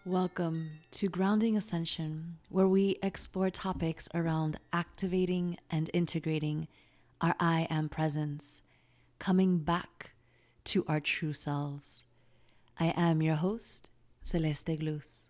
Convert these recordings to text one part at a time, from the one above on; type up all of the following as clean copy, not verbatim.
Welcome to Grounding Ascension, where we explore topics around activating and integrating our I am presence, coming back to our true selves. I am your host, Celeste Glus.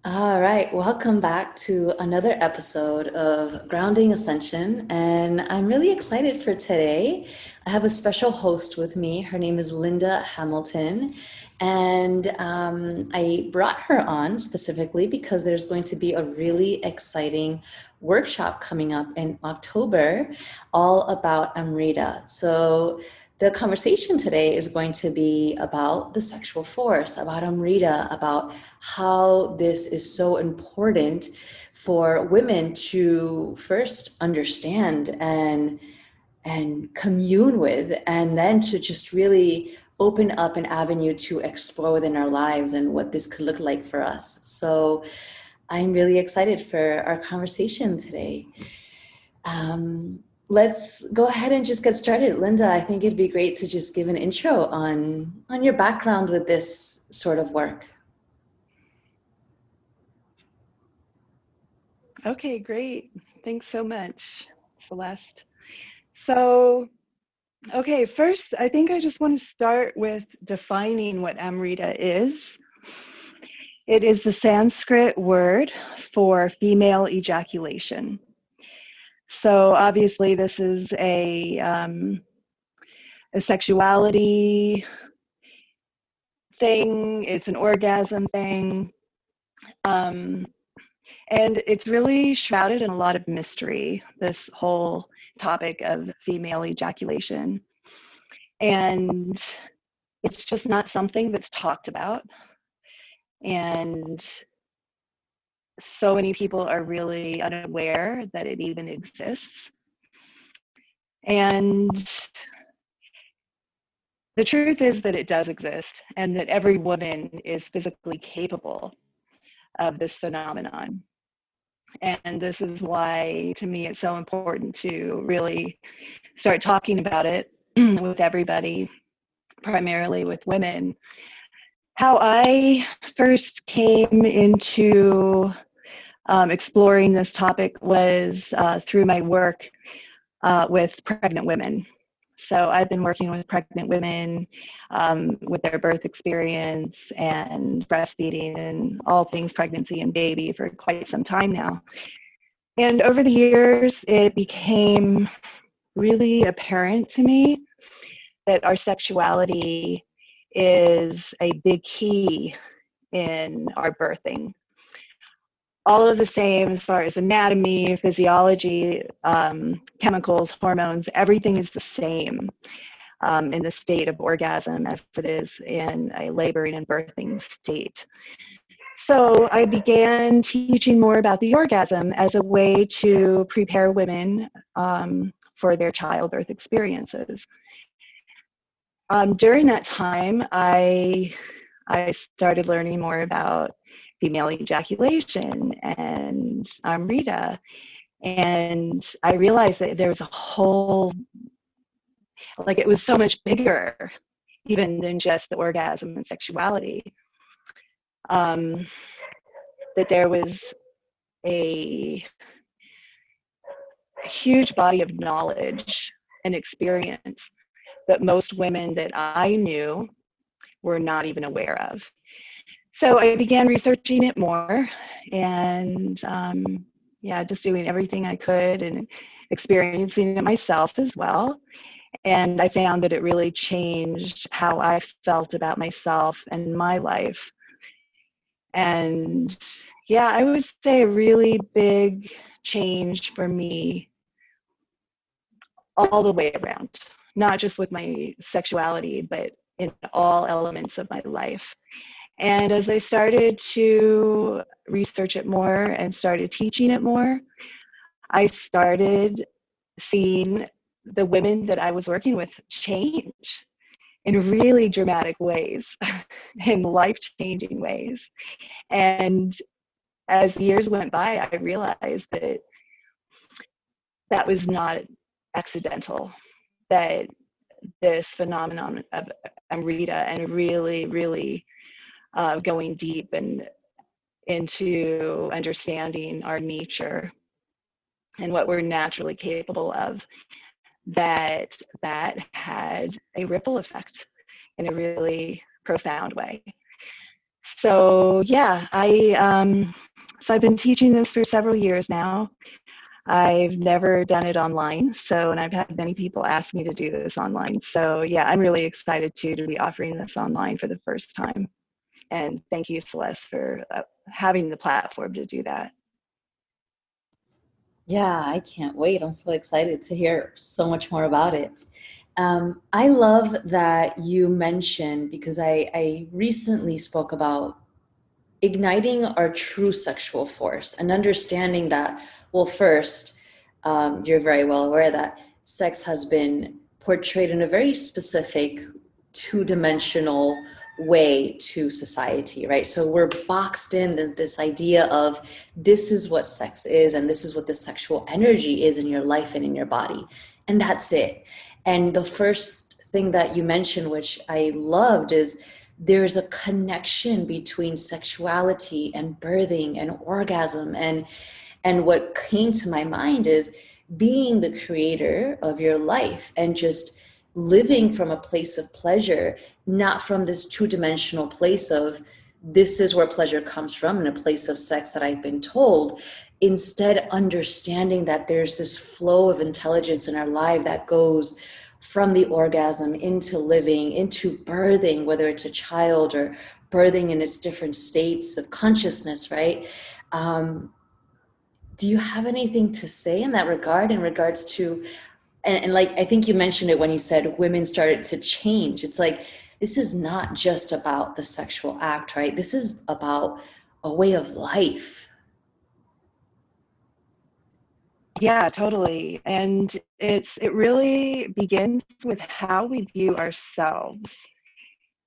All right, welcome back to another episode of Grounding Ascension, and I'm really excited for today. I have a special host with me. Her name is Linda Hamilton, and I brought her on specifically because there's going to be a really exciting workshop coming up in October all about Amrita. So the conversation today is going to be about the sexual force, about Amrita, about how this is so important for women to first understand and commune with, and then to just really open up an avenue to explore within our lives and what this could look like for us. So I'm really excited for our conversation today. Let's go ahead and just get started. Linda, I think it'd be great to just give an intro on your background with this sort of work. Okay, great. Thanks so much, Celeste. So, okay, first, I think I just want to start with defining what Amrita is. It is the Sanskrit word for female ejaculation. So, obviously, this is a sexuality thing, it's an orgasm thing. And it's really shrouded in a lot of mystery, this whole topic of female ejaculation. And it's just not something that's talked about. And so many people are really unaware that it even exists. And the truth is that it does exist and that every woman is physically capable of this phenomenon. And this is why, to me, it's so important to really start talking about it with everybody, primarily with women. How I first came into exploring this topic was through my work with pregnant women. So I've been working with pregnant women with their birth experience and breastfeeding and all things pregnancy and baby for quite some time now. And over the years, it became really apparent to me that our sexuality is a big key in our birthing. All of the same as far as anatomy, physiology, chemicals, hormones, everything is the same in the state of orgasm as it is in a laboring and birthing state. So I began teaching more about the orgasm as a way to prepare women for their childbirth experiences. During that time, I started learning more about female ejaculation and Amrita, and I realized that there was a whole, like it was so much bigger even than just the orgasm and sexuality. Um, that there was a huge body of knowledge and experience that most women that I knew were not even aware of. So I began researching it more and yeah, just doing everything I could and experiencing it myself as well. And I found that it really changed how I felt about myself and my life. And yeah, I would say a really big change for me all the way around, not just with my sexuality, but in all elements of my life. And as I started to research it more and started teaching it more, I started seeing the women that I was working with change in really dramatic ways, in life-changing ways. And as the years went by, I realized that that was not accidental, that this phenomenon of Amrita and really, really going deep and into understanding our nature and what we're naturally capable of, that had a ripple effect in a really profound way. So yeah, I've been teaching this for several years now. I've never done it online, and I've had many people ask me to do this online. So yeah, I'm really excited too to be offering this online for the first time. And thank you, Celeste, for having the platform to do that. Yeah, I can't wait. I'm so excited to hear so much more about it. I love that you mentioned, because I recently spoke about igniting our true sexual force and understanding that, well, first, you're very well aware that sex has been portrayed in a very specific two-dimensional way to society, right? So we're boxed in this idea of this is what sex is and this is what the sexual energy is in your life and in your body, and that's it. And the first thing that you mentioned, which I loved, is there's a connection between sexuality and birthing and orgasm. And what came to my mind is being the creator of your life and just living from a place of pleasure, not from this two-dimensional place of this is where pleasure comes from, in a place of sex that I've been told. Instead, understanding that there's this flow of intelligence in our life that goes from the orgasm into living, into birthing, whether it's a child or birthing in its different states of consciousness, right? Um, do you have anything to say in that regard, in regards to, and like, I think you mentioned it when you said women started to change. It's like, this is not just about the sexual act, right? This is about a way of life. Yeah, totally. And it really begins with how we view ourselves.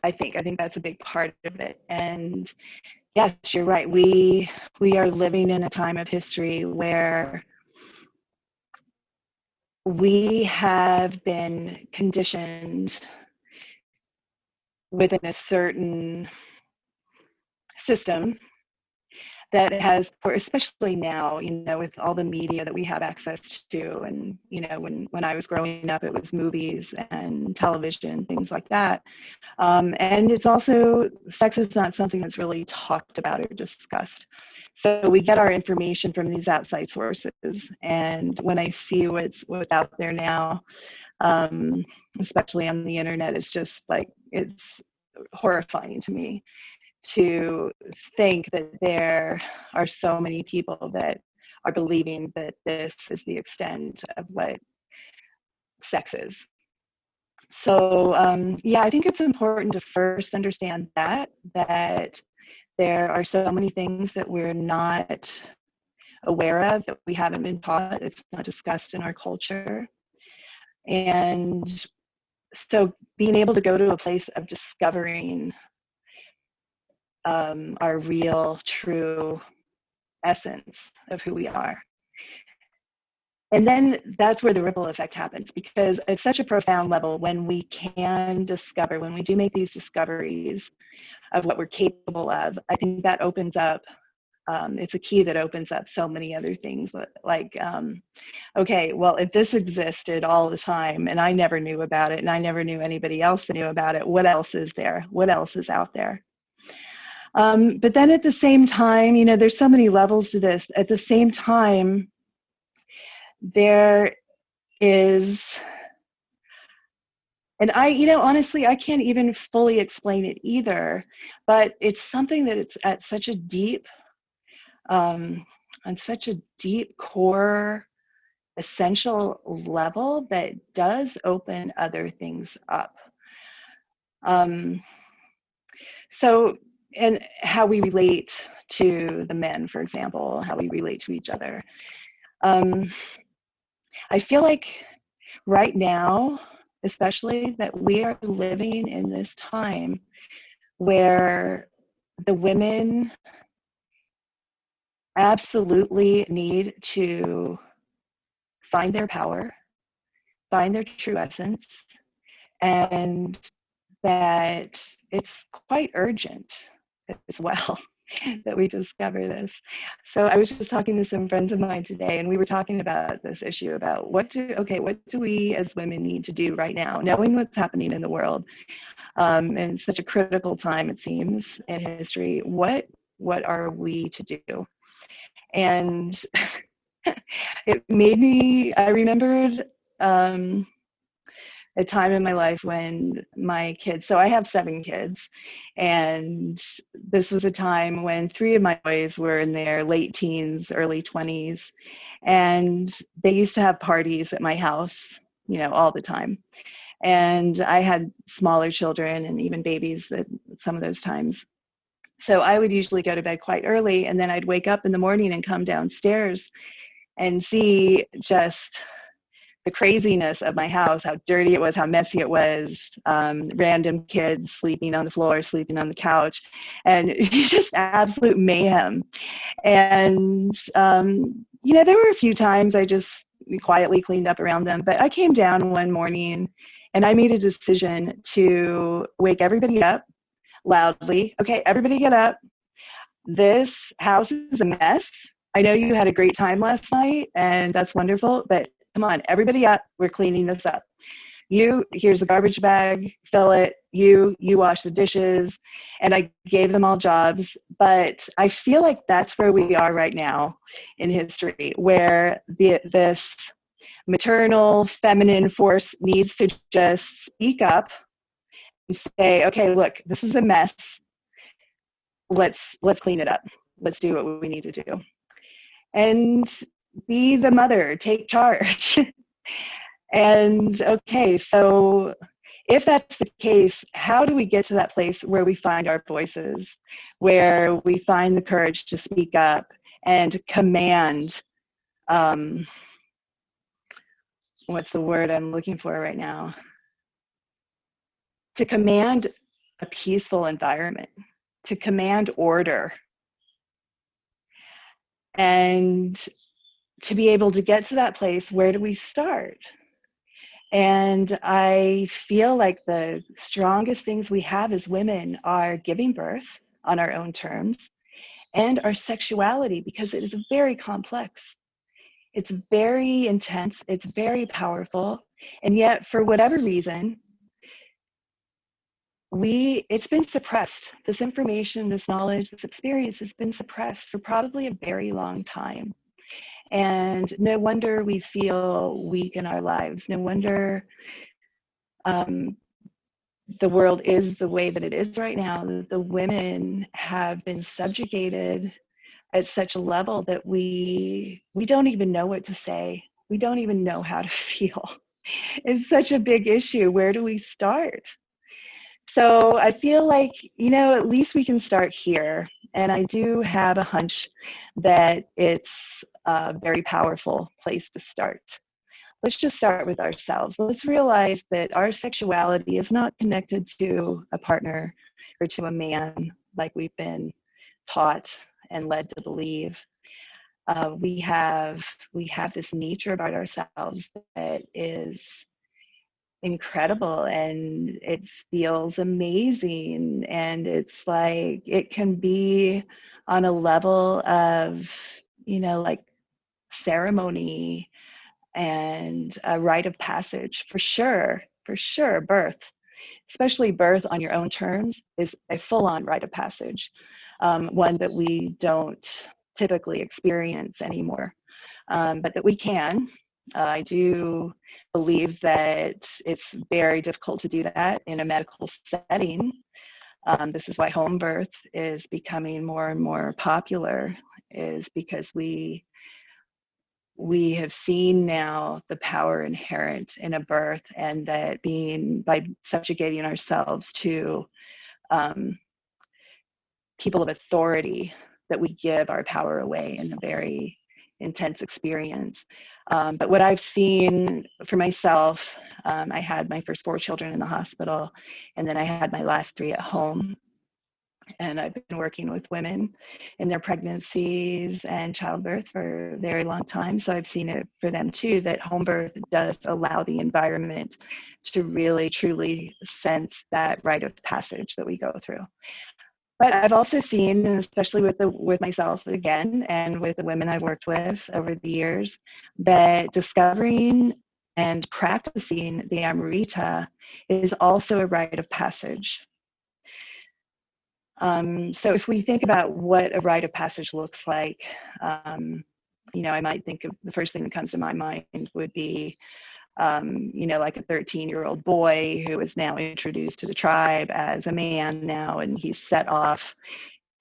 I think that's a big part of it. And yes, you're right. We are living in a time of history where we have been conditioned within a certain system that has, especially now, with all the media that we have access to, and when I was growing up, it was movies and television, things like that. And it's also, sex is not something that's really talked about or discussed. So we get our information from these outside sources. And when I see what's out there now, especially on the internet, it's just like, it's horrifying to me to think that there are so many people that are believing that this is the extent of what sex is. So yeah, I think it's important to first understand that there are so many things that we're not aware of, that we haven't been taught, it's not discussed in our culture. And so being able to go to a place of discovering our real, true essence of who we are. And then that's where the ripple effect happens, because at such a profound level, when we can discover, when we do make these discoveries of what we're capable of, I think that opens up, it's a key that opens up so many other things, like, okay, well, if this existed all the time and I never knew about it and I never knew anybody else that knew about it, what else is there? What else is out there? But then at the same time, there's so many levels to this. At the same time, there is, and honestly, I can't even fully explain it either, but it's something that it's at such a deep, on such a deep core, essential level that does open other things up. Um, so, and how we relate to the men, for example, how we relate to each other. I feel like right now, especially, that we are living in this time where the women absolutely need to find their power, find their true essence, and that it's quite urgent. as well that we discover this. So I was just talking to some friends of mine today, and we were talking about this issue about what do we as women need to do right now, knowing what's happening in the world, and such a critical time it seems in history. What are we to do? And it made me. I remembered. A time in my life when my kids, so I have 7 kids, and this was a time when 3 of my boys were in their late teens, early 20s, and they used to have parties at my house, all the time. And I had smaller children and even babies at some of those times. So I would usually go to bed quite early, and then I'd wake up in the morning and come downstairs and see just the craziness of my house, how dirty it was, how messy it was, random kids sleeping on the floor, sleeping on the couch, and just absolute mayhem. And, there were a few times I just quietly cleaned up around them, but I came down one morning and I made a decision to wake everybody up loudly. Okay, everybody get up. This house is a mess. I know you had a great time last night, and that's wonderful, but come on, everybody up. We're cleaning this up. Here's a garbage bag, fill it. You wash the dishes. And I gave them all jobs. But I feel like that's where we are right now in history, where this maternal feminine force needs to just speak up and say, okay, look, this is a mess. Let's clean it up. Let's do what we need to do. And be the mother, take charge. And okay, so if that's the case, how do we get to that place where we find our voices, where we find the courage to speak up and command, what's the word I'm looking for right now? To command a peaceful environment, to command order, and to be able to get to that place, where do we start? And I feel like the strongest things we have as women are giving birth on our own terms and our sexuality, because it is very complex. It's very intense. It's very powerful. And yet, for whatever reason, it's been suppressed. This information, this knowledge, this experience has been suppressed for probably a very long time. And no wonder we feel weak in our lives. No wonder the world is the way that it is right now. The women have been subjugated at such a level that we don't even know what to say. We don't even know how to feel. It's such a big issue. Where do we start? So I feel like, at least we can start here. And I do have a hunch that it's a very powerful place to start. Let's just start with ourselves. Let's realize that our sexuality is not connected to a partner or to a man like we've been taught and led to believe. We have this nature about ourselves that is incredible, and it feels amazing, and it's like it can be on a level of like ceremony and a rite of passage. For sure, birth, especially birth on your own terms, is a full-on rite of passage, one that we don't typically experience anymore, but that we can. I do believe that it's very difficult to do that in a medical setting. This is why home birth is becoming more and more popular, is because we have seen now the power inherent in a birth, and that by subjugating ourselves to people of authority, that we give our power away in a very intense experience. But what I've seen for myself, I had my first 4 children in the hospital, and then I had my last 3 at home. And I've been working with women in their pregnancies and childbirth for a very long time. So I've seen it for them too, that home birth does allow the environment to really, truly sense that rite of passage that we go through. But I've also seen, and especially with myself again, and with the women I've worked with over the years, that discovering and practicing the Amrita is also a rite of passage. So if we think about what a rite of passage looks like, I might think of the first thing that comes to my mind would be, like a 13-year-old boy who is now introduced to the tribe as a man now, and he's sent off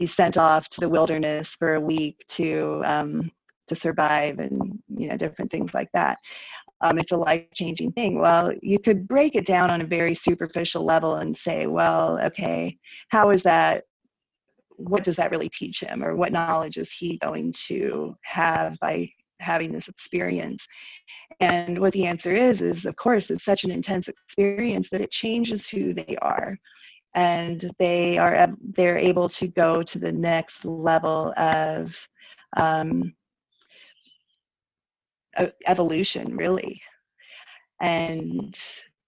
to the wilderness for a week to survive, and different things like that. It's a life-changing thing. Well, you could break it down on a very superficial level and say, well, okay, how is that? What does that really teach him, or what knowledge is he going to have by having this experience? And what the answer is of course, it's such an intense experience that it changes who they are, and they're able to go to the next level of um, evolution, really. And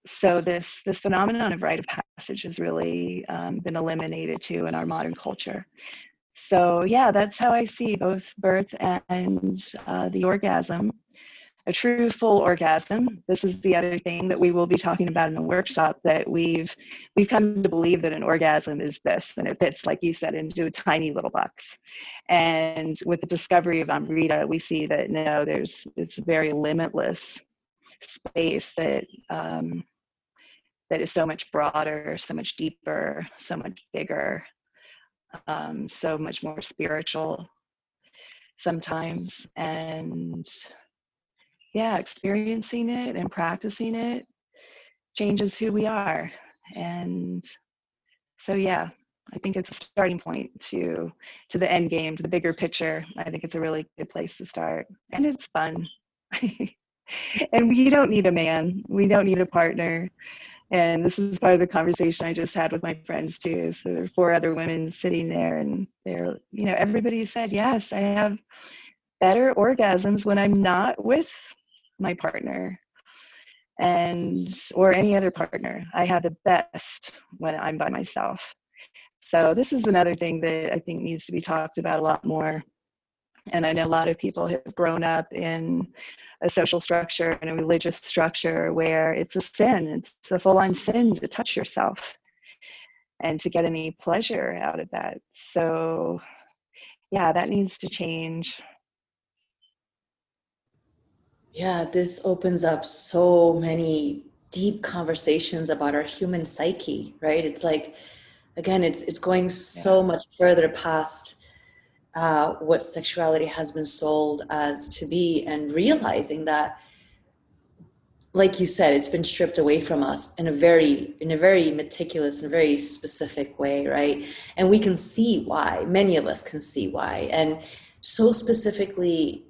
so this phenomenon of rite of passage has really been eliminated too in our modern culture. So yeah, that's how I see both birth and the orgasm. A true full orgasm. This is the other thing that we will be talking about in the workshop, that we've come to believe that an orgasm is this, and it fits, like you said, into a tiny little box. And with the discovery of Amrita, we see that no, it's a very limitless space that is so much broader, so much deeper, so much bigger, so much more spiritual sometimes. And yeah, experiencing it and practicing it changes who we are. And so yeah, I think it's a starting point to the end game, to the bigger picture. I think it's a really good place to start. And it's fun. And we don't need a man. We don't need a partner. And this is part of the conversation I just had with my friends too. So there are 4 other women sitting there, and everybody said, yes, I have better orgasms when I'm not with my partner or any other partner. I have the best when I'm by myself. So this is another thing that I think needs to be talked about a lot more. And I know a lot of people have grown up in a social structure and a religious structure where it's a sin. It's a full-on sin to touch yourself and to get any pleasure out of that. So yeah, that needs to change. Yeah, this opens up so many deep conversations about our human psyche, right? It's like, again, it's going Yeah. so much further past what sexuality has been sold as to be, and realizing that, like you said, it's been stripped away from us in a very meticulous and very specific way, right? And we can see why. Many of us can see why. And so specifically,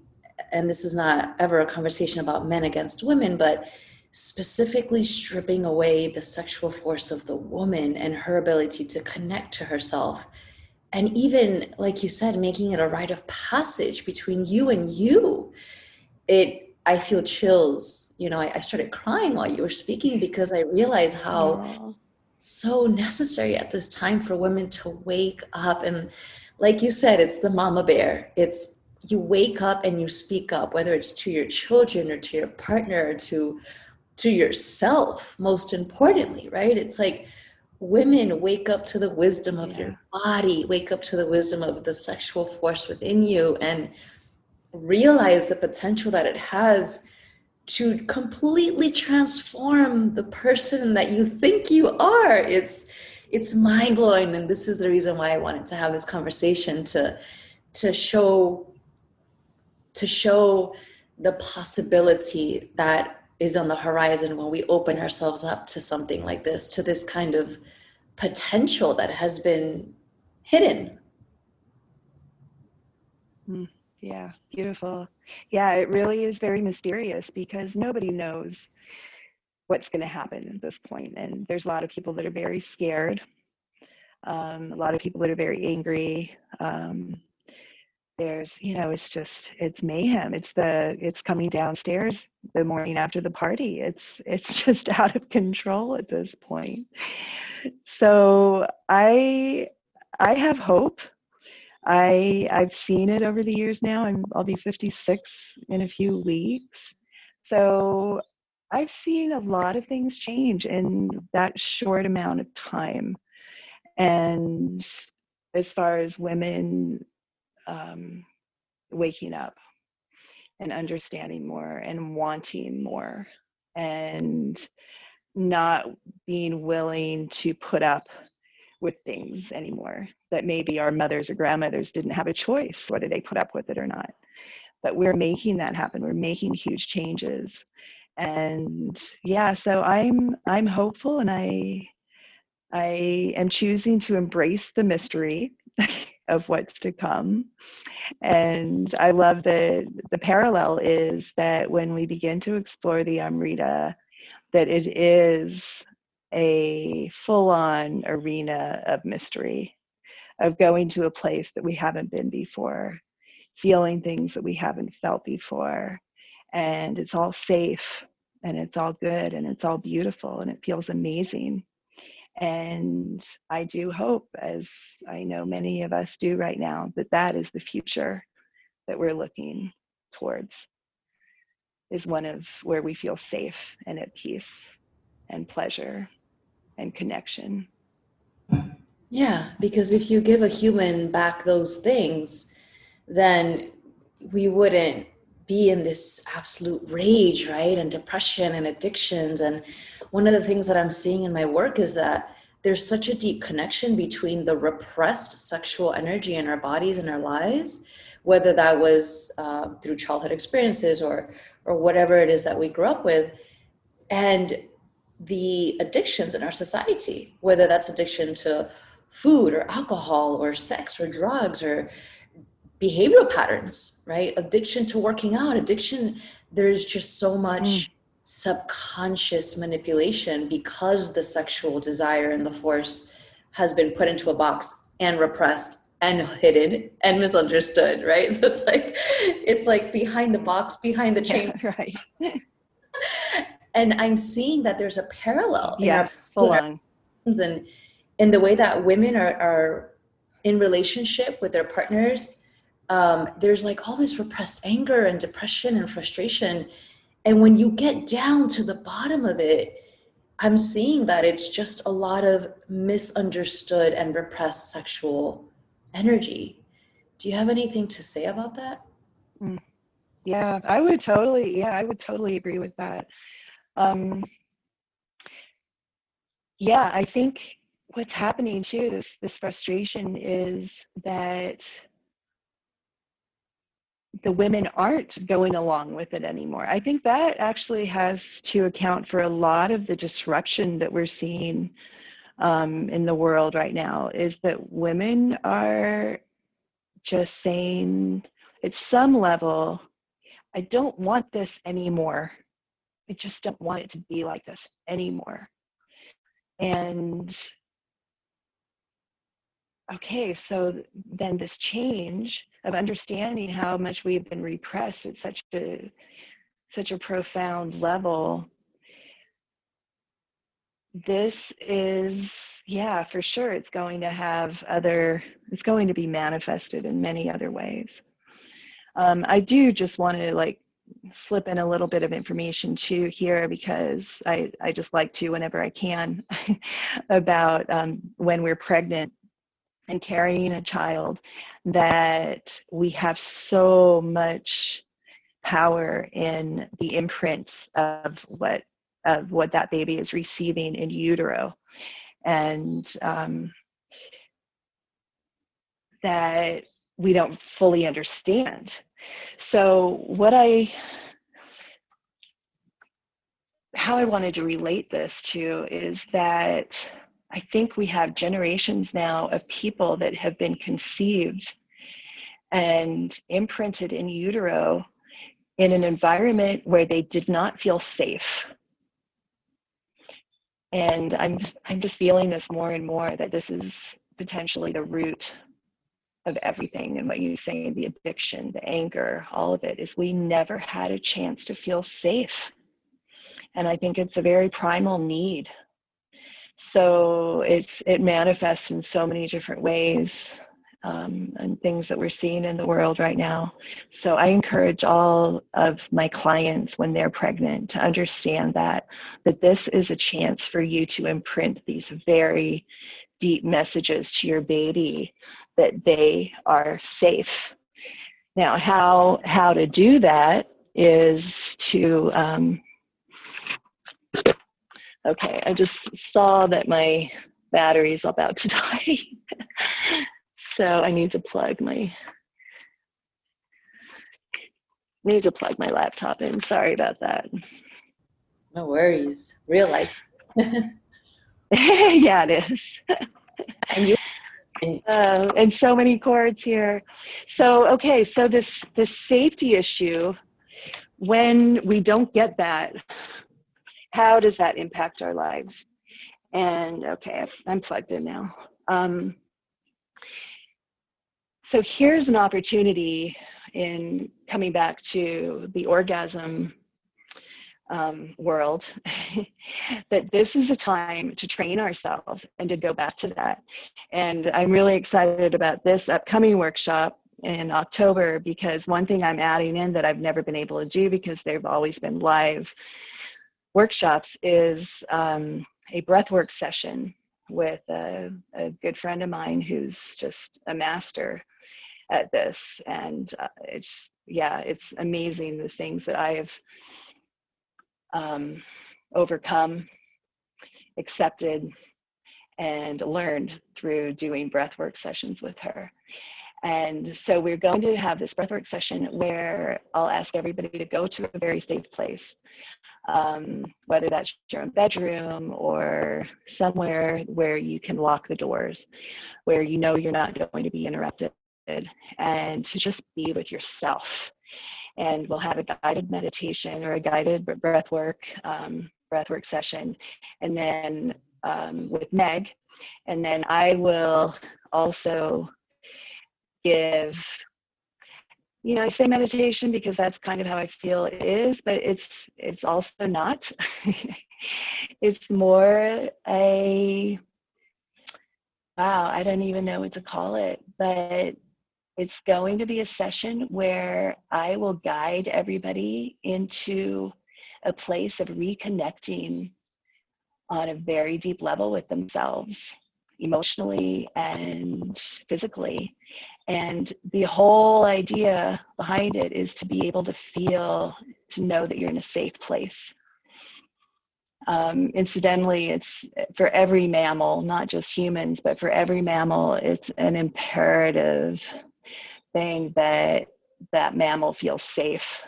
and this is not ever a conversation about men against women, but specifically stripping away the sexual force of the woman and her ability to connect to herself. And even, like you said, making it a rite of passage between you and you. I feel chills. I started crying while you were speaking, because I realized how Oh, so necessary at this time for women to wake up. And like you said, it's the mama bear. It's, you wake up and you speak up, whether it's to your children or to your partner or to yourself, most importantly, right? It's like, women, wake up to the wisdom of your yeah. body, wake up to the wisdom of the sexual force within you, and realize the potential that it has to completely transform the person that you think you are. It's mind-blowing, and this is the reason why I wanted to have this conversation, to show to show the possibility that is on the horizon when we open ourselves up to something like this, to this kind of potential that has been hidden. Mm, yeah, beautiful. Yeah, it really is very mysterious because nobody knows what's going to happen at this point. And there's a lot of people that are very scared, a lot of people that are very angry. There's, it's mayhem. It's coming downstairs the morning after the party. It's just out of control at this point. So I have hope. I've seen it over the years now. I'll be 56 in a few weeks. So I've seen a lot of things change in that short amount of time. And as far as women waking up and understanding more and wanting more and not being willing to put up with things anymore that maybe our mothers or grandmothers didn't have a choice whether they put up with it or not. But we're making that happen. We're making huge changes. And yeah, so I'm hopeful, and I am choosing to embrace the mystery of what's to come. And I love the parallel is that when we begin to explore the Amrita, that it is a full-on arena of mystery, of going to a place that we haven't been before, feeling things that we haven't felt before. And it's all safe, and it's all good, and it's all beautiful, and it feels amazing. And I do hope, as I know many of us do right now, that that is the future that we're looking towards, is one of where we feel safe and at peace and pleasure and connection. Yeah, because if you give a human back those things, then we wouldn't be in this absolute rage, right? And depression and addictions. And one of the things that I'm seeing in my work is that there's such a deep connection between the repressed sexual energy in our bodies and our lives, whether that was through childhood experiences or whatever it is that we grew up with, and the addictions in our society, whether that's addiction to food or alcohol or sex or drugs or behavioral patterns, right? Addiction to working out, addiction, there's just so Mm, much subconscious manipulation because the sexual desire and the force has been put into a box and repressed and hidden and misunderstood, right? So it's like behind the box, behind the yeah, chain. right. And I'm seeing that there's a parallel in our Yeah, full on. and in the way that women are in relationship with their partners. There's like all this repressed anger and depression and frustration, and when you get down to the bottom of it, I'm seeing that it's just a lot of misunderstood and repressed sexual energy. Do you have anything to say about that? Mm, yeah, I would totally agree with that. Um, yeah, I think what's happening too, this frustration is that the women aren't going along with it anymore. I think that actually has to account for a lot of the disruption that we're seeing in the world right now, is that women are just saying, at some level, I don't want this anymore. I just don't want it to be like this anymore. And okay, so then this change of understanding how much we've been repressed at such a profound level, this is, yeah, for sure, it's going to be manifested in many other ways. I do just want to like slip in a little bit of information too here, because I just like to, whenever I can, about when we're pregnant and carrying a child, that we have so much power in the imprints of what that baby is receiving in utero, and that we don't fully understand. So how I wanted to relate this to is that I think we have generations now of people that have been conceived and imprinted in utero in an environment where they did not feel safe. And I'm just feeling this more and more, that this is potentially the root of everything. And what you say, the addiction, the anger, all of it, is we never had a chance to feel safe. And I think it's a very primal need. So it manifests in so many different ways, and things that we're seeing in the world right now. So I encourage all of my clients when they're pregnant to understand that this is a chance for you to imprint these very deep messages to your baby that they are safe. Now, how to do that is to okay, I just saw that my battery's about to die. So I need to plug my laptop in. Sorry about that. No worries. Real life. Yeah, it is. And you and And so many cords here. So okay, so this safety issue, when we don't get that, how does that impact our lives? And okay, I'm plugged in now. So here's an opportunity in coming back to the orgasm world, that this is a time to train ourselves and to go back to that. And I'm really excited about this upcoming workshop in October, because one thing I'm adding in that I've never been able to do because they've always been live workshops is a breathwork session with a good friend of mine who's just a master at this. And it's amazing the things that I have overcome, accepted, and learned through doing breathwork sessions with her. And so we're going to have this breathwork session where I'll ask everybody to go to a very safe place, whether that's your own bedroom or somewhere where you can lock the doors, where you know you're not going to be interrupted, and to just be with yourself. And we'll have a guided meditation or a guided breathwork session, and then with Meg, and then I will also give, I say meditation because that's kind of how I feel it is, but it's also not. It's more a, wow, I don't even know what to call it, but it's going to be a session where I will guide everybody into a place of reconnecting on a very deep level with themselves, emotionally and physically. And the whole idea behind it is to be able to know that you're in a safe place. Incidentally, it's for every mammal, not just humans, but for every mammal, it's an imperative thing that mammal feels safe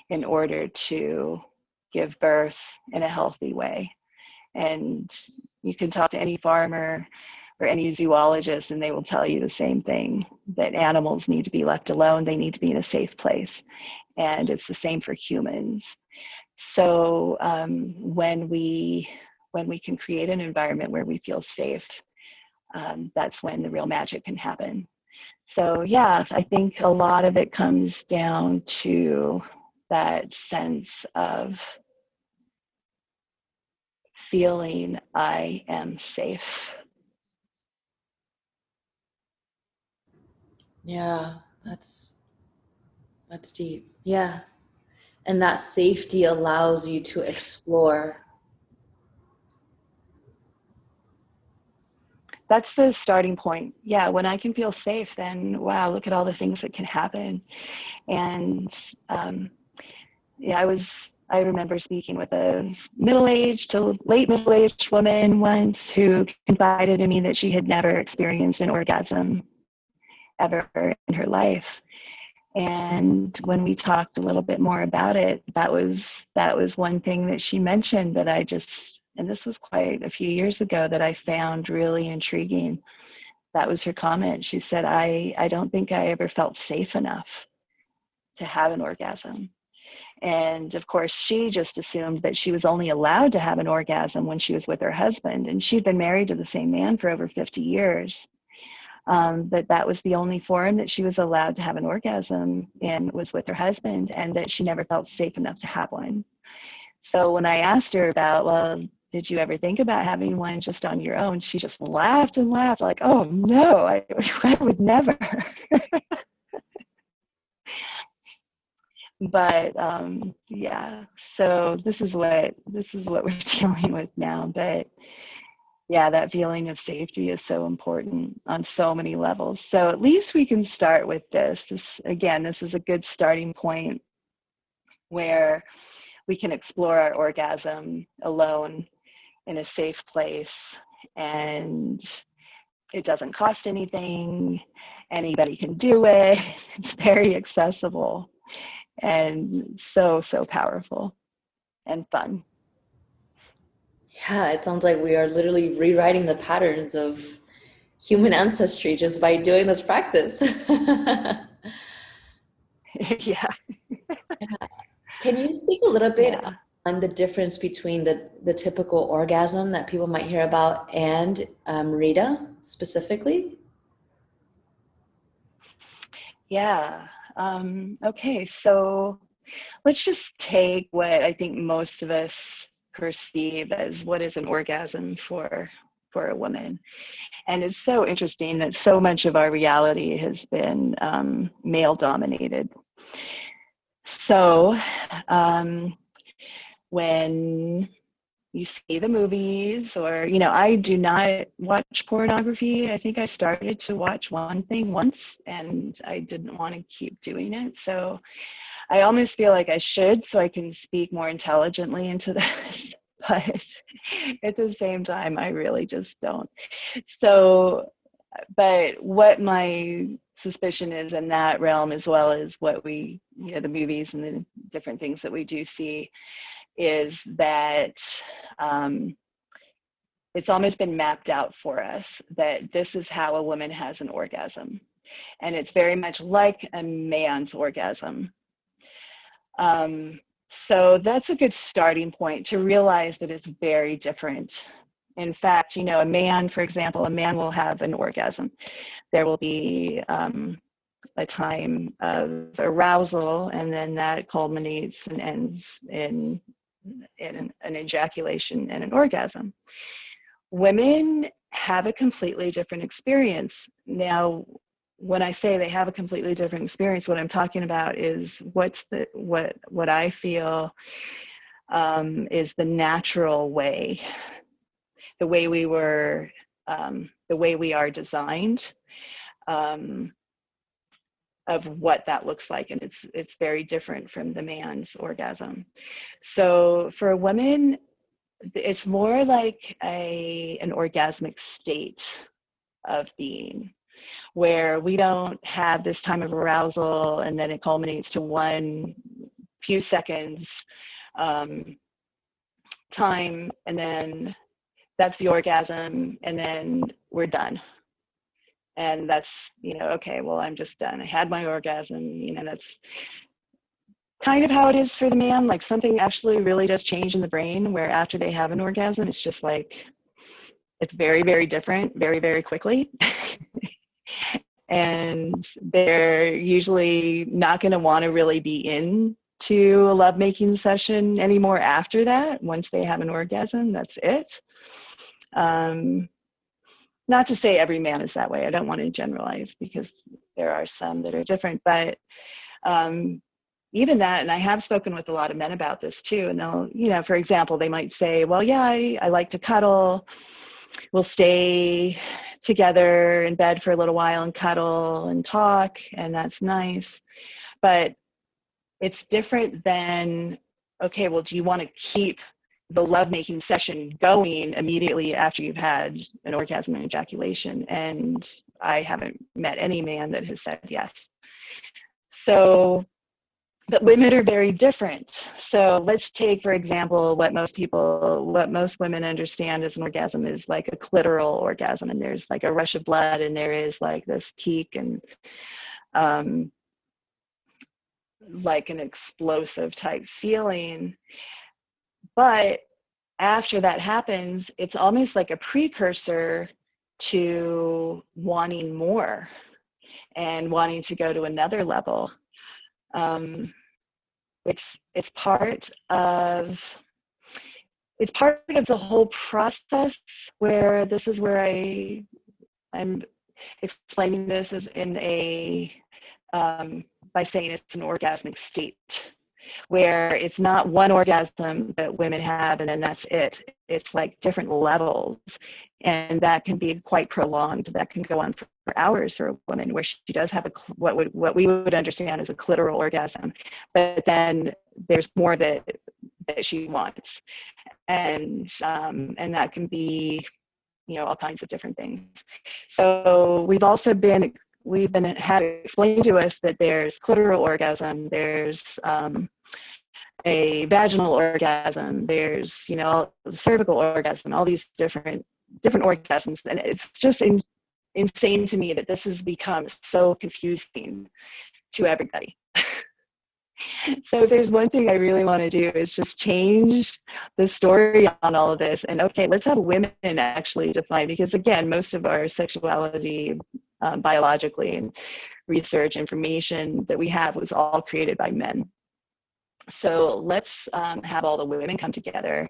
in order to give birth in a healthy way. And you can talk to any farmer or any zoologist and they will tell you the same thing, that animals need to be left alone. They need to be in a safe place. And it's the same for humans. So when we can create an environment where we feel safe, that's when the real magic can happen. So yeah, I think a lot of it comes down to that sense of feeling I am safe. yeah, that's deep. Yeah. And that safety allows you to explore. That's the starting point. Yeah, when I can feel safe, then wow, look at all the things that can happen. And yeah, I remember speaking with a middle-aged to late middle-aged woman once who confided in me that she had never experienced an orgasm ever in her life. And when we talked a little bit more about it, that was one thing that she mentioned that and this was quite a few years ago, that I found really intriguing. That was her comment. She said, I don't think I ever felt safe enough to have an orgasm. And of course, she just assumed that she was only allowed to have an orgasm when she was with her husband. And she'd been married to the same man for over 50 years. That was the only forum that she was allowed to have an orgasm in, was with her husband, and that she never felt safe enough to have one. So when I asked her about, well, did you ever think about having one just on your own? She just laughed and laughed like, oh no, I would never. But yeah, so this is what we're dealing with now. But yeah, that feeling of safety is so important on so many levels. So at least we can start with this. This is a good starting point where we can explore our orgasm alone in a safe place, and it doesn't cost anything. Anybody can do it. It's very accessible and so powerful and fun. Yeah, it sounds like we are literally rewriting the patterns of human ancestry just by doing this practice. Yeah, Can you speak a little bit yeah. on the difference between the typical orgasm that people might hear about and Rita specifically? Yeah. Okay, so let's just take what I think most of us perceive as what is an orgasm for a woman. And it's so interesting that so much of our reality has been male dominated. So when you see the movies, or I do not watch pornography. I think I started to watch one thing once and I didn't want to keep doing it, so I almost feel like I should, so I can speak more intelligently into this. But at the same time, I really just don't. So but what my suspicion is in that realm, as well as what we, the movies and the different things that we do see, is that it's almost been mapped out for us that this is how a woman has an orgasm. And it's very much like a man's orgasm. So that's a good starting point to realize that it's very different. In fact, a man, for example, a man will have an orgasm. There will be a time of arousal, and then that culminates and ends in an ejaculation and an orgasm. Women have a completely different experience. Now, when I say they have a completely different experience, what I'm talking about is what I feel is the natural way, the way we were, the way we are designed, of what that looks like, and it's very different from the man's orgasm. So for a woman, it's more like an orgasmic state of being, where we don't have this time of arousal and then it culminates to one few seconds time, and then that's the orgasm, and then we're done. And that's, okay, well, I'm just done. I had my orgasm. That's kind of how it is for the man. Like, something actually really does change in the brain, where after they have an orgasm, it's just like, it's very, very different, very, very quickly. And they're usually not going to want to really be into a lovemaking session anymore after that. Once they have an orgasm, that's it. Not to say every man is that way. I don't want to generalize, because there are some that are different. But even that, and I have spoken with a lot of men about this too, and they'll, for example, they might say, well, yeah, I like to cuddle. We'll stay together in bed for a little while and cuddle and talk, and that's nice. But it's different than, okay, well, do you want to keep the lovemaking session going immediately after you've had an orgasm and ejaculation? And I haven't met any man that has said yes. So, but women are very different. So let's take, for example, what most women understand as an orgasm is like a clitoral orgasm, and there's like a rush of blood, and there is like this peak, and like an explosive type feeling. But after that happens, it's almost like a precursor to wanting more and wanting to go to another level. It's part of it's part of the whole process where this is where I'm explaining this as in a by saying it's an orgasmic state, where it's not one orgasm that women have and then that's it. It's like different levels, and that can be quite prolonged. That can go on for hours for a woman, where she does have what we would understand as a clitoral orgasm, but then there's more that she wants, and that can be, you know, all kinds of different things. So we've been had explained to us that there's clitoral orgasm, there's a vaginal orgasm, there's, you know, cervical orgasm, all these different orgasms, and it's just insane to me that this has become so confusing to everybody. So if there's one thing I really want to do is just change the story on all of this. And okay, let's have women actually define, because again, most of our sexuality biologically and research information that we have was all created by men. So let's have all the women come together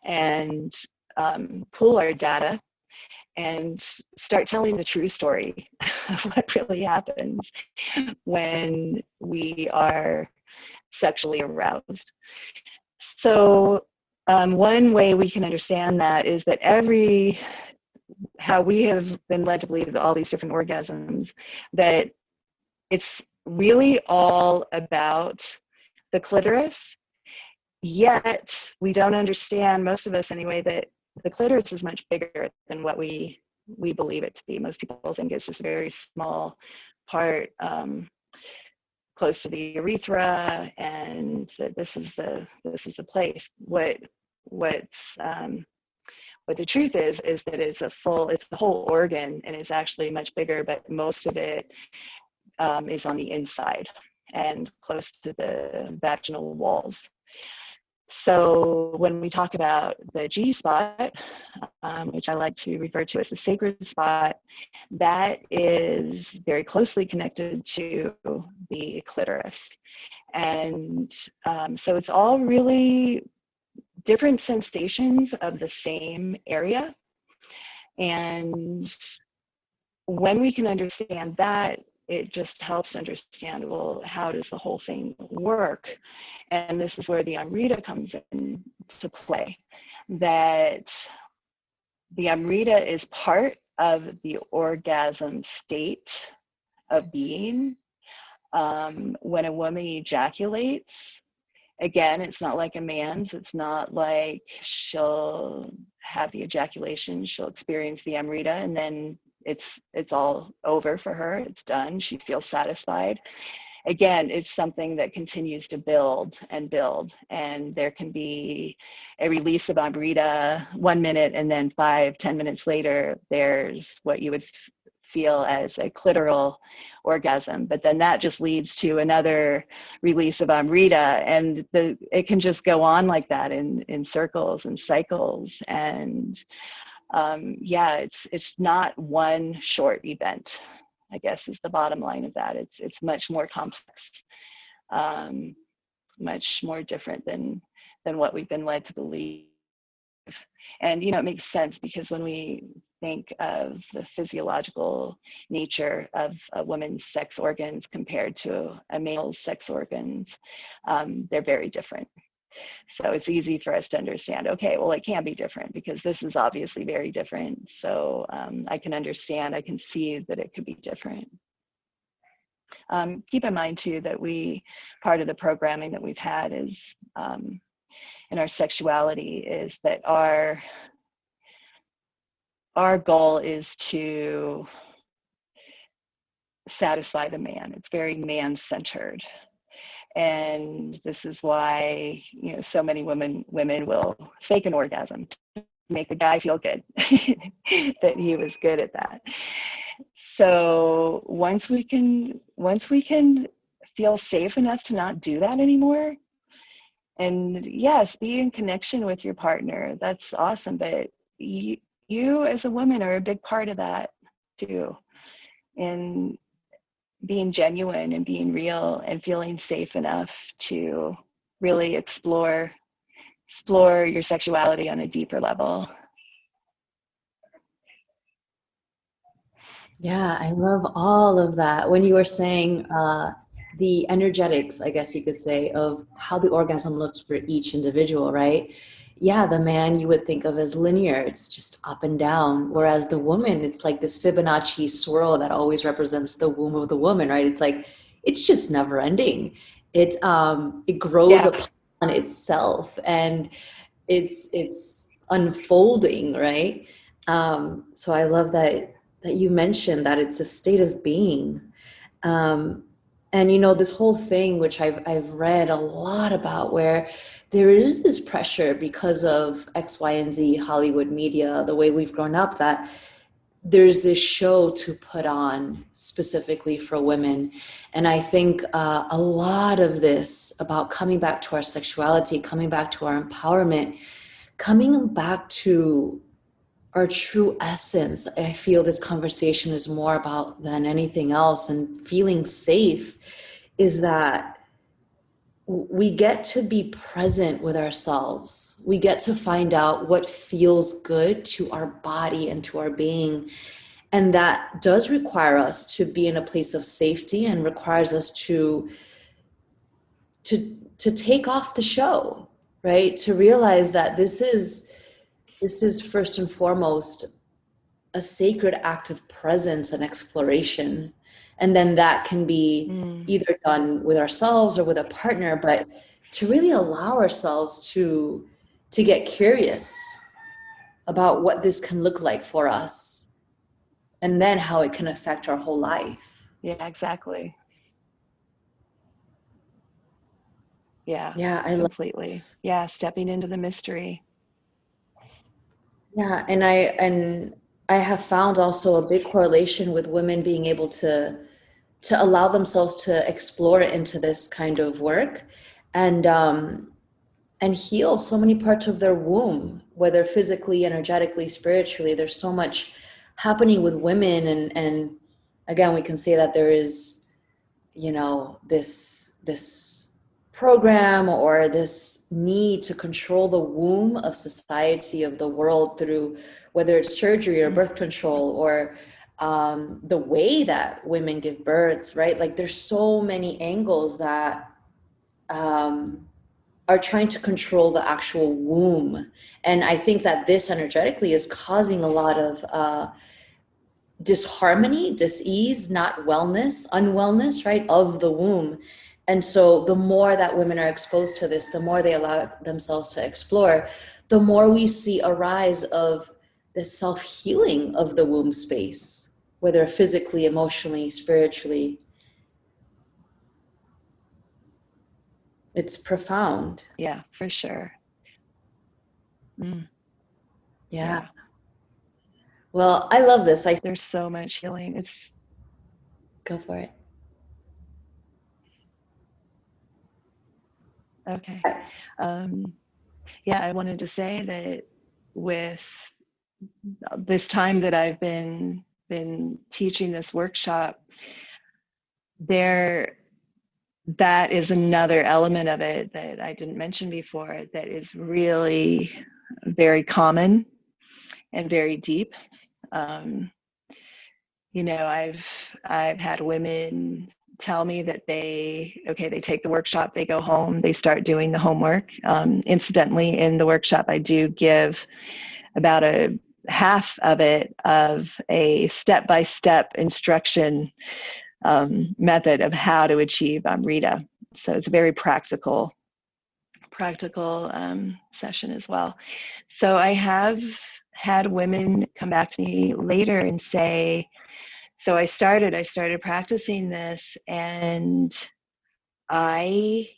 and pool our data and start telling the true story of what really happens when we are sexually aroused. So one way we can understand that is that how we have been led to believe that all these different orgasms, that it's really all about the clitoris, yet we don't understand, most of us anyway, that the clitoris is much bigger than what we believe it to be. Most people think it's just a very small part close to the urethra, and that this is the place. What the truth is that it's the whole organ, and it's actually much bigger, but most of it is on the inside and close to the vaginal walls. So when we talk about the G spot, which I like to refer to as the sacred spot, that is very closely connected to the clitoris. And so it's all really different sensations of the same area. And when we can understand that, it just helps to understand, well, how does the whole thing work? And this is where the Amrita comes into play, that the Amrita is part of the orgasm state of being. When a woman ejaculates, again, it's not like a man's. It's not like she'll have the ejaculation, she'll experience the Amrita, and then it's all over for her. It's done. She feels satisfied. Again, it's something that continues to build and build, and there can be a release of Amrita 1 minute, and then 5-10 minutes later, there's what you would feel as a clitoral orgasm, but then that just leads to another release of Amrita, and it can just go on like that in circles and cycles. And yeah, it's not one short event, I guess, is the bottom line of that. It's much more complex, much more different than what we've been led to believe. And you know, it makes sense, because when we think of the physiological nature of a woman's sex organs compared to a male's sex organs, they're very different. So it's easy for us to understand, okay, well, it can be different because this is obviously very different. So I can understand, I can see that it could be different. Keep in mind too that part of the programming that we've had is in our sexuality is that our goal is to satisfy the man. It's very man-centered. And this is why, you know, so many women will fake an orgasm to make the guy feel good that he was good at that. So once we can feel safe enough to not do that anymore, and yes, be in connection with your partner, that's awesome, but you as a woman are a big part of that too, in being genuine and being real and feeling safe enough to really explore explore your sexuality on a deeper level. Yeah, I love all of that. When you were saying the energetics, I guess you could say, of how the orgasm looks for each individual, right? Yeah, the man you would think of as linear, it's just up and down. Whereas the woman, it's like this Fibonacci swirl that always represents the womb of the woman, right? It's like it's just never ending. It grows Yeah. upon itself and it's unfolding, right? So I love that you mentioned that it's a state of being. Um, and you know, this whole thing, which I've read a lot about, where there is this pressure because of X, Y, and Z Hollywood media, the way we've grown up, that there's this show to put on specifically for women. And I think a lot of this about coming back to our sexuality, coming back to our empowerment, coming back to our true essence, I feel this conversation is more about than anything else, and feeling safe, is that we get to be present with ourselves. We get to find out what feels good to our body and to our being. And that does require us to be in a place of safety, and requires us to take off the show, right? To realize that this is first and foremost a sacred act of presence and exploration. And then that can be Mm. either done with ourselves or with a partner, but to really allow ourselves to get curious about what this can look like for us, and then how it can affect our whole life. Yeah, exactly. Yeah, Yeah, I love completely. this. Yeah, stepping into the mystery. Yeah, and I have found also a big correlation with women being able to allow themselves to explore into this kind of work, and and heal so many parts of their womb, whether physically, energetically, spiritually. There's so much happening with women, and again, we can say that there is, you know, this program or this need to control the womb of society, of the world, through whether it's surgery or Mm. birth control, or the way that women give births, right? Like there's so many angles that um, are trying to control the actual womb. And I think that this energetically is causing a lot of disharmony, dis-ease, not wellness, unwellness, right, of the womb. And so the more that women are exposed to this, the more they allow themselves to explore, the more we see a rise of the self-healing of the womb space, whether physically, emotionally, spiritually. It's profound. Yeah, for sure. Mm. Yeah. Yeah, Well, I love this. I there's so much healing. It's go for it. okay. Um, yeah, I wanted to say that with this time that I've been teaching this workshop, there that is another element of it that I didn't mention before that is really very common and very deep. Um, you know, I've had women tell me that they take the workshop, they go home, they start doing the homework. Incidentally, in the workshop, I do give about a half of it of a step-by-step instruction method of how to achieve Amrita. So it's a very practical session as well. So I have had women come back to me later and say, so I started practicing this, and I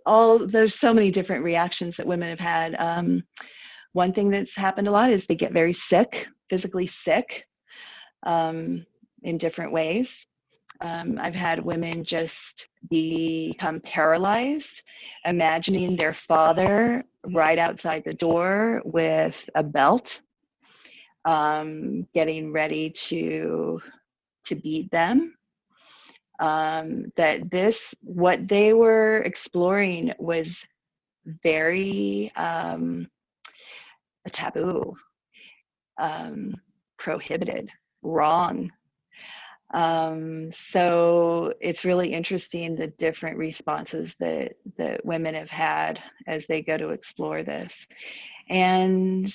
all there's so many different reactions that women have had. One thing that's happened a lot is they get very sick, physically sick, in different ways. I've had women just become paralyzed, imagining their father right outside the door with a belt, getting ready to beat them. That what they were exploring was very a taboo, prohibited, wrong. So it's really interesting the different responses that women have had as they go to explore this. And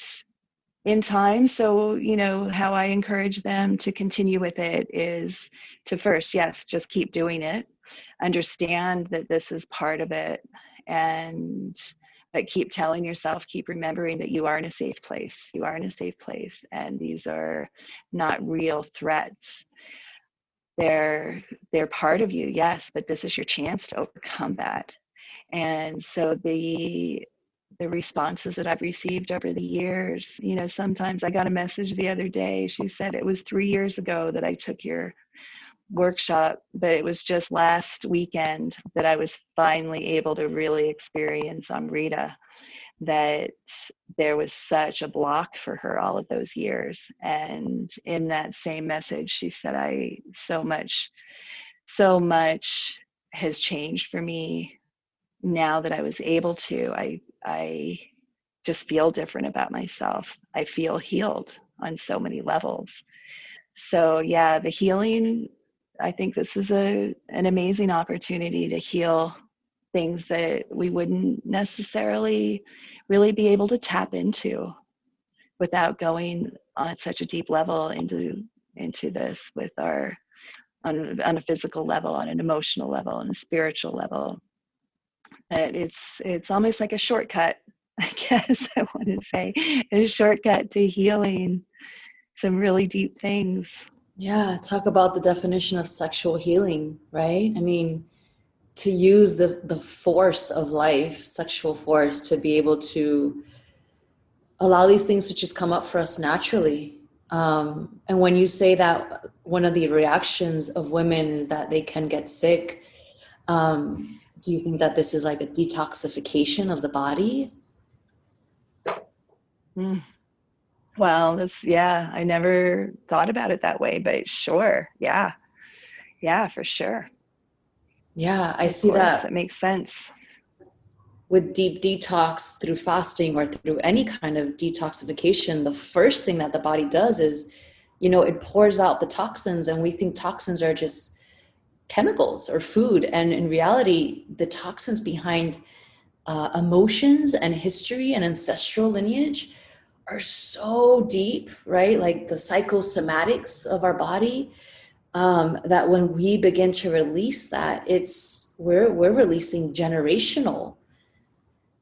in time, so how I encourage them to continue with it is to first, yes, just keep doing it, understand that this is part of it, and but keep telling yourself, keep remembering that you are in a safe place. You are in a safe place, and these are not real threats. They're part of you, yes, but this is your chance to overcome that. And so the responses that I've received over the years, sometimes I got a message the other day. She said it was 3 years ago that I took your workshop, but it was just last weekend that I was finally able to really experience Amrita, that there was such a block for her all of those years. And in that same message, she said, so much has changed for me now that I was able to. I just feel different about myself. I feel healed on so many levels. So yeah, the healing, I think this is an amazing opportunity to heal things that we wouldn't necessarily really be able to tap into without going on such a deep level into this with our on a physical level, on an emotional level, on a spiritual level. That it's almost like a shortcut, I guess I want to say, a shortcut to healing some really deep things. Yeah, talk about the definition of sexual healing, right? I mean, to use the force of life, sexual force, to be able to allow these things to just come up for us naturally. And when you say that one of the reactions of women is that they can get sick, do you think that this is like a detoxification of the body? Mm. Well, yeah, I never thought about it that way, but sure. Yeah. Yeah, for sure. Yeah, I Of see course, that that makes sense. with deep detox through fasting or through any kind of detoxification, the first thing that the body does is, it pours out the toxins, and we think toxins are just chemicals or food. And in reality, the toxins behind emotions and history and ancestral lineage are so deep, right? Like the psychosomatics of our body, that when we begin to release that, we're releasing generational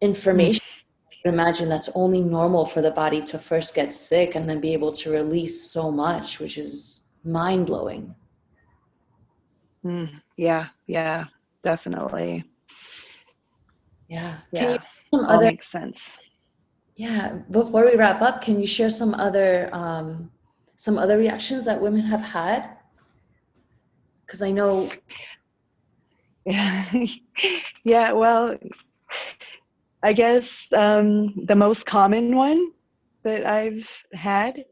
Mm, information. Imagine that's only normal for the body to first get sick and then be able to release so much, which is mind blowing. yeah, yeah, definitely. Yeah. Can you Yeah, some all other makes sense. Yeah, before we wrap up, can you share some other reactions that women have had? Because I know, Yeah, yeah. Well, I guess the most common one that I've had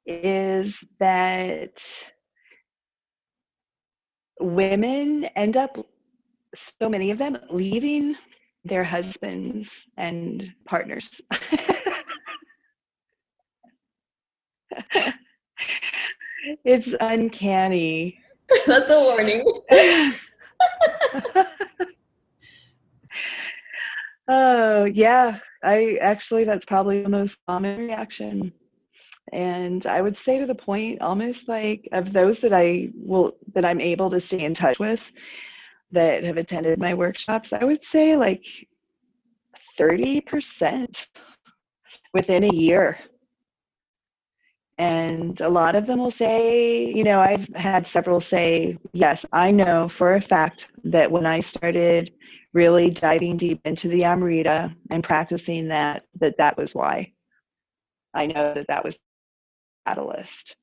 is that women end up, so many of them, leaving their husbands and partners. It's uncanny. that's a warning. Oh, yeah. I actually, that's probably the most common reaction. And I would say to the point, almost like of those that I'm able to stay in touch with that have attended my workshops, I would say like 30% within a year. And a lot of them will say, I've had several say, yes, I know for a fact that when I started really diving deep into the Amrita and practicing that was why. I know that was the catalyst.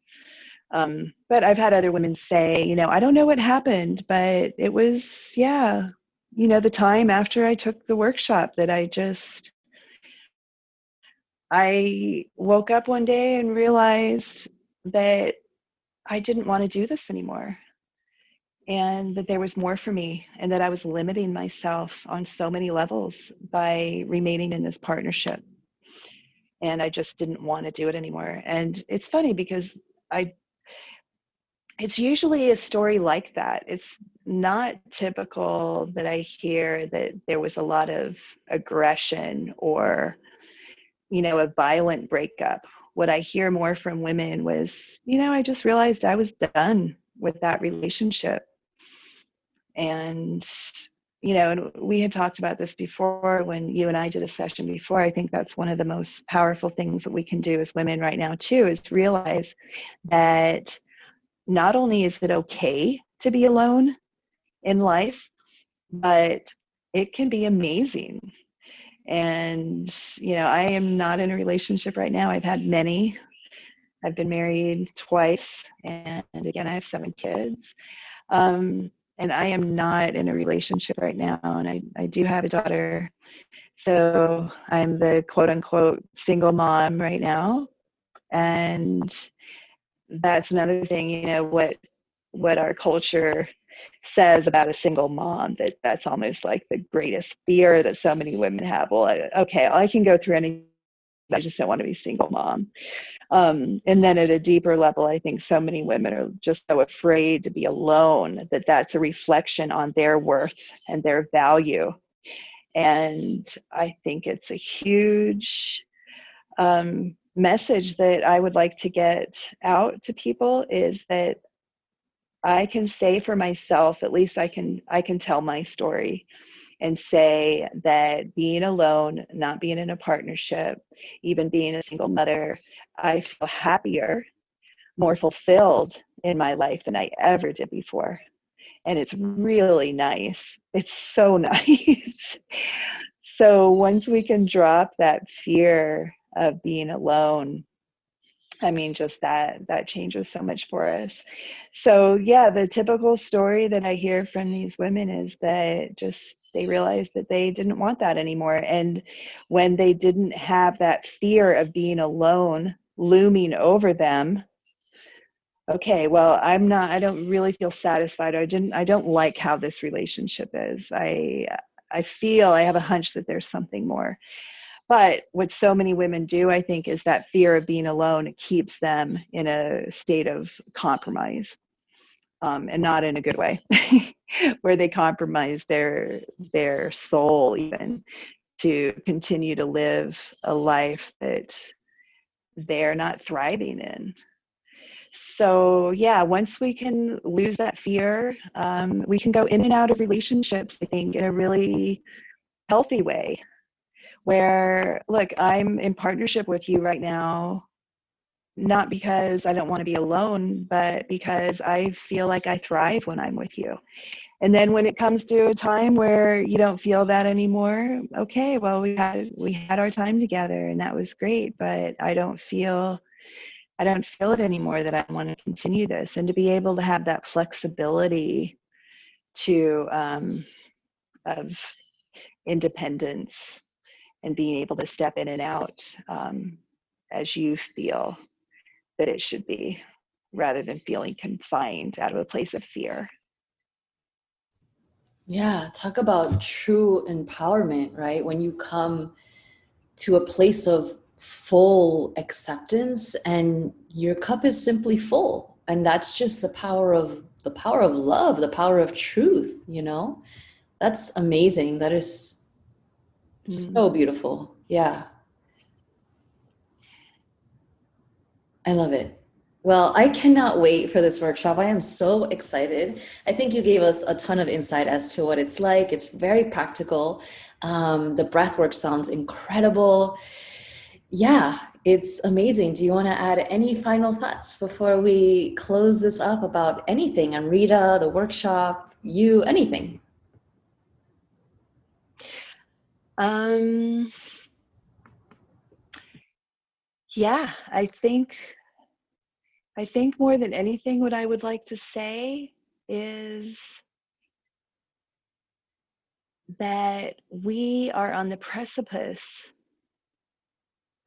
But I've had other women say, I don't know what happened, but it was, yeah, the time after I took the workshop that I woke up one day and realized that I didn't want to do this anymore. and that there was more for me, and that I was limiting myself on so many levels by remaining in this partnership. And I just didn't want to do it anymore. And it's funny because I it's usually a story like that. It's not typical that I hear that there was a lot of aggression or, a violent breakup. What I hear more from women was, I just realized I was done with that relationship. And, and we had talked about this before when you and I did a session before. I think that's one of the most powerful things that we can do as women right now, too, is realize that not only is it okay to be alone in life, but it can be amazing. And, I am not in a relationship right now. I've had many. I've been married twice. And again, I have 7 kids. And I am not in a relationship right now. And I do have a daughter. So I'm the quote unquote single mom right now. And that's another thing, what our culture says about a single mom, that's almost like the greatest fear that so many women have. Well, okay, I can go through anything, I just don't want to be single mom. And then at a deeper level, I think so many women are just so afraid to be alone that that's a reflection on their worth and their value. And I think it's a huge message that I would like to get out to people, is that I can say for myself, at least I can tell my story and say that being alone, not being in a partnership, even being a single mother, I feel happier, more fulfilled in my life than I ever did before. And it's really nice. It's so nice. So once we can drop that fear of being alone, I mean, just that changes so much for us. So yeah, the typical story that I hear from these women is that just they realized that they didn't want that anymore. And when they didn't have that fear of being alone looming over them, okay, well, I don't really feel satisfied. I don't like how this relationship is. I feel, I have a hunch that there's something more. But what so many women do, I think, is that fear of being alone keeps them in a state of compromise, and not in a good way, where they compromise their soul even to continue to live a life that they're not thriving in. So yeah, once we can lose that fear, we can go in and out of relationships, I think, in a really healthy way. Where, look, I'm in partnership with you right now, not because I don't want to be alone, but because I feel like I thrive when I'm with you. And then when it comes to a time where you don't feel that anymore, okay, well, we had our time together and that was great, but I don't feel it anymore, that I want to continue this. And to be able to have that flexibility to of independence and being able to step in and out, as you feel that it should be, rather than feeling confined out of a place of fear. Yeah, talk about true empowerment, right? When you come to a place of full acceptance and your cup is simply full. And that's just the power of love, the power of truth, you know? That's amazing. That is Mm. so beautiful. Yeah, I love it. Well, I cannot wait for this workshop. I am so excited. I think you gave us a ton of insight as to what it's like. It's very practical. The breath work sounds incredible. Yeah, it's amazing. Do you want to add any final thoughts before we close this up about anything? Amrita, the workshop, you, anything? Um, yeah, I think more than anything, what I would like to say is that we are on the precipice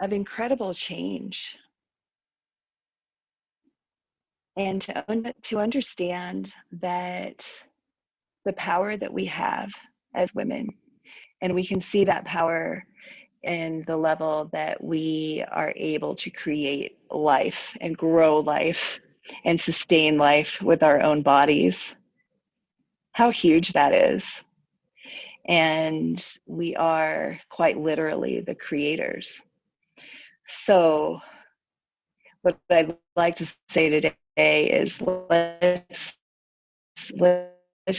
of incredible change. and to understand that the power that we have as women, and we can see that power in the level that we are able to create life and grow life and sustain life with our own bodies. How huge that is. And we are quite literally the creators. So, what I'd like to say today is let's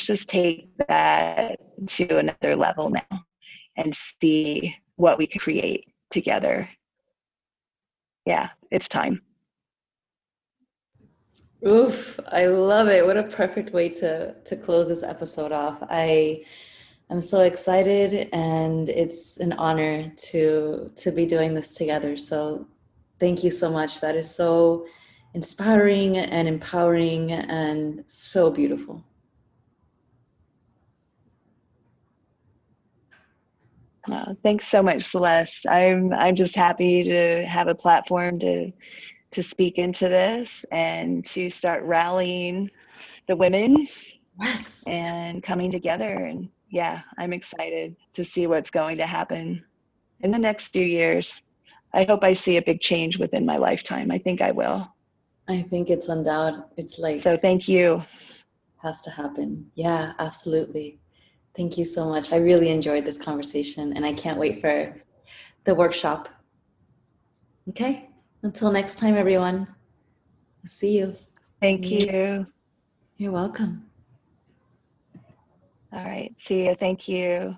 just take that to another level now and see what we can create together. Yeah, it's time. Oof, I love it. What a perfect way to close this episode off. I'm so excited and it's an honor to be doing this together. So thank you so much. That is so inspiring and empowering and so beautiful. Thanks so much, Celeste. I'm just happy to have a platform to speak into this and to start rallying the women Yes. and coming together. And yeah, I'm excited to see what's going to happen in the next few years. I hope I see a big change within my lifetime. I think I will. I think it's undoubted. It's So like thank you. has to happen. Yeah, absolutely. Thank you so much. I really enjoyed this conversation and I can't wait for the workshop. Okay. Until next time, everyone. See you. Thank you. You're welcome. All right. See you. Thank you.